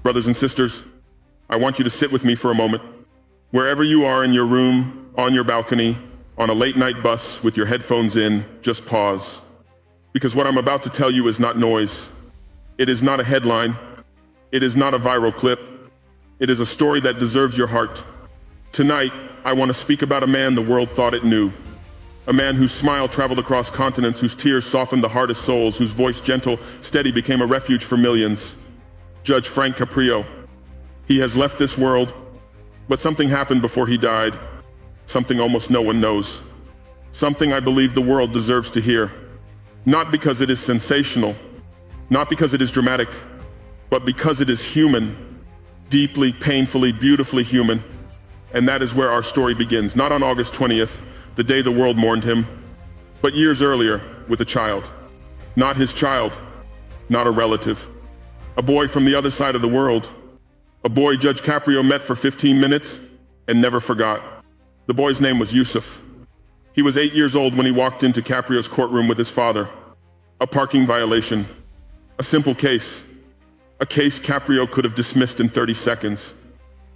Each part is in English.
Brothers and sisters, I want you to sit with me for a moment. Wherever you are, in your room, on your balcony, on a late-night bus with your headphones in, just pause. Because what I'm about to tell you is not noise. It is not a headline. It is not a viral clip. It is a story that deserves your heart. Tonight, I want to speak about a man the world thought it knew. A man whose smile traveled across continents, whose tears softened the hardest souls, whose voice, gentle, steady, became a refuge for millions. Judge Frank Caprio. He has left this world, but something happened before he died. Something almost no one knows. Something I believe the world deserves to hear. Not because it is sensational, not because it is dramatic, but because it is human. Deeply, painfully, beautifully human. And that is where our story begins. Not on August 20th, the day the world mourned him, but years earlier with a child. Not his child, not a relative. A boy from the other side of the world. A boy Judge Caprio met for 15 minutes and never forgot. The boy's name was Yusuf. He was 8 years old when he walked into Caprio's courtroom with his father. A parking violation. A simple case. A case Caprio could have dismissed in 30 seconds.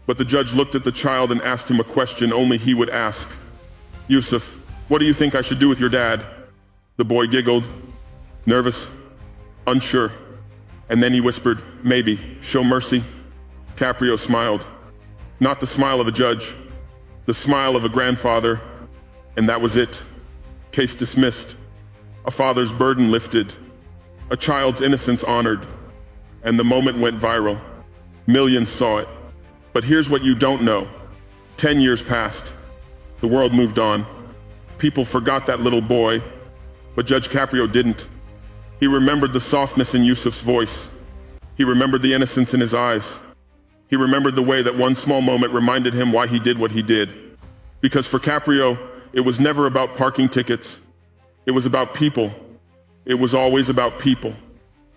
But the judge looked at the child and asked him a question only he would ask. Yusuf, what do you think I should do with your dad? The boy giggled, nervous, unsure. And then he whispered, maybe, show mercy. Caprio smiled. Not the smile of a judge, the smile of a grandfather. And that was it. Case dismissed. A father's burden lifted. A child's innocence honored. And the moment went viral. Millions saw it. But here's what you don't know. 10 years passed. The world moved on. People forgot that little boy, but Judge Caprio didn't. He remembered the softness in Yusuf's voice. He remembered the innocence in his eyes. He remembered the way that one small moment reminded him why he did what he did. Because for Caprio, it was never about parking tickets. It was about people. It was always about people.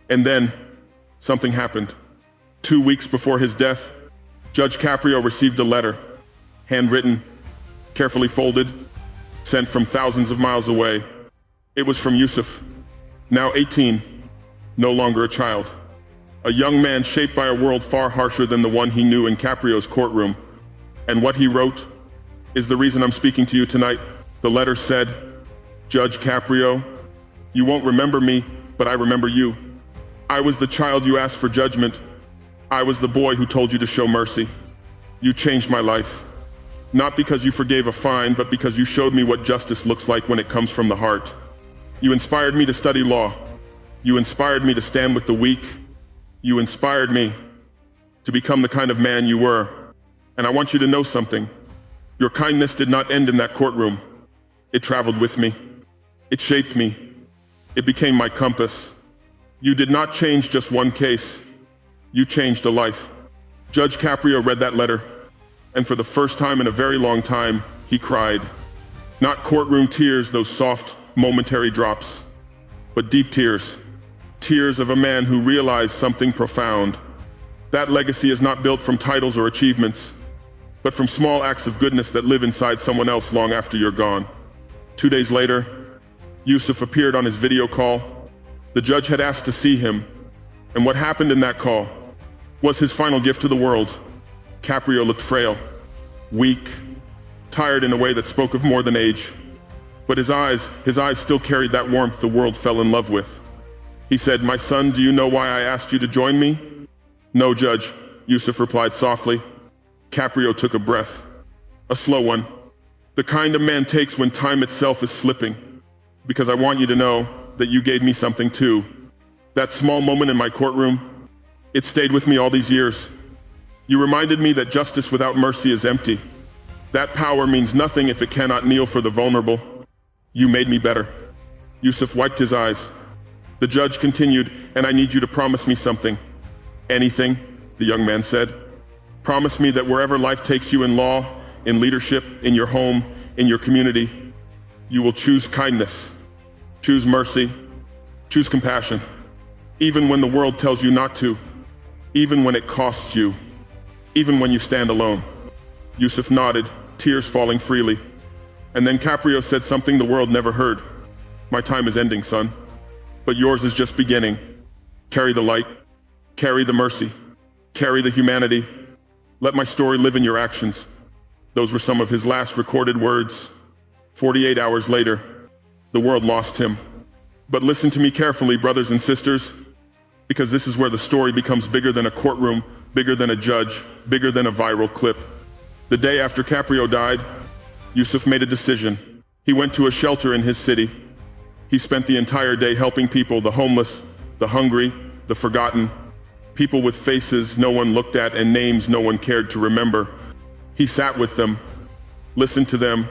And then, something happened. 2 weeks before his death, Judge Caprio received a letter, handwritten, carefully folded, sent from thousands of miles away. It was from Yusuf, now 18, no longer a child. A young man shaped by a world far harsher than the one he knew in Caprio's courtroom. And what he wrote is the reason I'm speaking to you tonight. The letter said, Judge Caprio, you won't remember me, but I remember you. I was the child you asked for judgment. I was the boy who told you to show mercy. You changed my life. Not because you forgave a fine, but because you showed me what justice looks like when it comes from the heart. You inspired me to study law. You inspired me to stand with the weak. You inspired me to become the kind of man you were. And I want you to know something. Your kindness did not end in that courtroom. It traveled with me. It shaped me. It became my compass. You did not change just one case. You changed a life. Judge Caprio read that letter, and for the first time in a very long time, he cried. Not courtroom tears, those soft, momentary drops, but deep tears. Tears of a man who realized something profound. That legacy is not built from titles or achievements, but from small acts of goodness that live inside someone else long after you're gone. 2 days later, Yusuf appeared on his video call. The judge had asked to see him, and what happened in that call was his final gift to the world. Caprio looked frail, weak, tired in a way that spoke of more than age. But his eyes still carried that warmth the world fell in love with. He said, my son, do you know why I asked you to join me? No, Judge, Yusuf replied softly. Caprio took a breath, a slow one, the kind a man takes when time itself is slipping. Because I want you to know that you gave me something too. That small moment in my courtroom, it stayed with me all these years. You reminded me that justice without mercy is empty. That power means nothing if it cannot kneel for the vulnerable. You made me better. Yusuf wiped his eyes. The judge continued, and I need you to promise me something. Anything, the young man said. Promise me that wherever life takes you in law, in leadership, in your home, in your community, you will choose kindness, choose mercy, choose compassion, even when the world tells you not to, even when it costs you, even when you stand alone. Yusuf nodded, tears falling freely. And then Caprio said something the world never heard. My time is ending, son, but yours is just beginning. Carry the light, carry the mercy, Carry the humanity. Let my story live in your actions. Those were some of his last recorded words. 48 hours later, the world lost him. But listen to me carefully, brothers and sisters, because this is where the story becomes bigger than a courtroom, bigger than a judge, bigger than a viral clip. The day after Caprio died, Yusuf made a decision. He went to a shelter in his city. He spent the entire day helping people, the homeless, the hungry, the forgotten, people with faces no one looked at and names no one cared to remember. He sat with them, listened to them,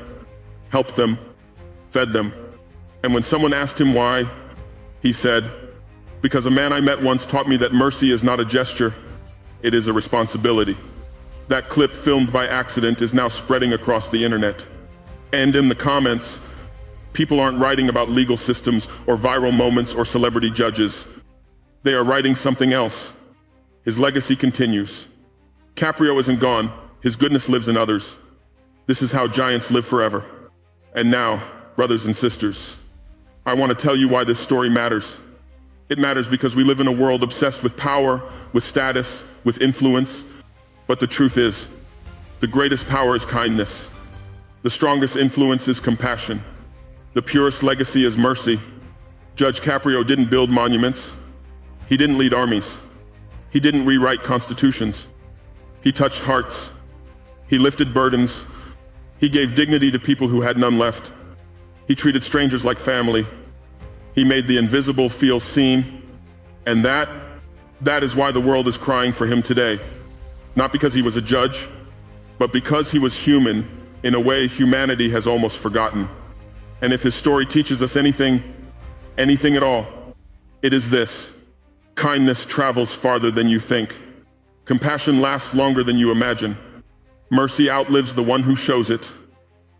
helped them, fed them. And when someone asked him why, he said, "Because a man I met once taught me that mercy is not a gesture, it is a responsibility." That clip, filmed by accident, is now spreading across the internet. And in the comments, people aren't writing about legal systems or viral moments or celebrity judges. They are writing something else. His legacy continues. Caprio isn't gone. His goodness lives in others. This is how giants live forever. And now, brothers and sisters, I want to tell you why this story matters. It matters because we live in a world obsessed with power, with status, with influence. But the truth is, the greatest power is kindness. The strongest influence is compassion. The purest legacy is mercy. Judge Caprio didn't build monuments. He didn't lead armies. He didn't rewrite constitutions. He touched hearts. He lifted burdens. He gave dignity to people who had none left. He treated strangers like family. He made the invisible feel seen. And that is why the world is crying for him today. Not because he was a judge, but because he was human in a way humanity has almost forgotten. And if his story teaches us anything at all, it is this: kindness travels farther than you think. Compassion lasts longer than you imagine. Mercy outlives the one who shows it.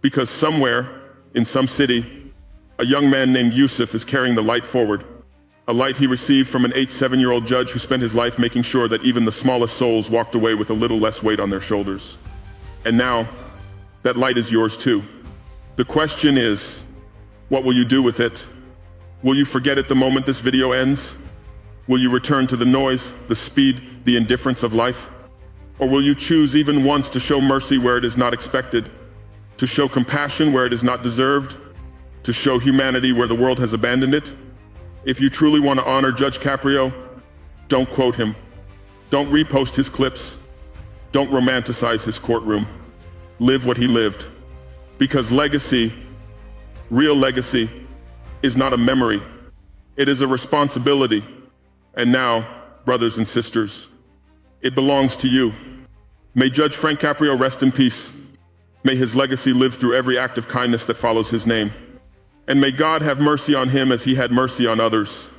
Because somewhere, in some city, a young man named Yusuf is carrying the light forward. A light he received from an 7-year-old judge who spent his life making sure that even the smallest souls walked away with a little less weight on their shoulders. And now, that light is yours too. The question is, what will you do with it? Will you forget it the moment this video ends? Will you return to the noise, the speed, the indifference of life? Or will you choose even once to show mercy where it is not expected? To show compassion where it is not deserved? To show humanity where the world has abandoned it? If you truly want to honor Judge Caprio, don't quote him. Don't repost his clips. Don't romanticize his courtroom. Live what he lived. Because legacy, real legacy, is not a memory. It is a responsibility. And now, brothers and sisters, it belongs to you. May Judge Frank Caprio rest in peace. May his legacy live through every act of kindness that follows his name. And may God have mercy on him as he had mercy on others.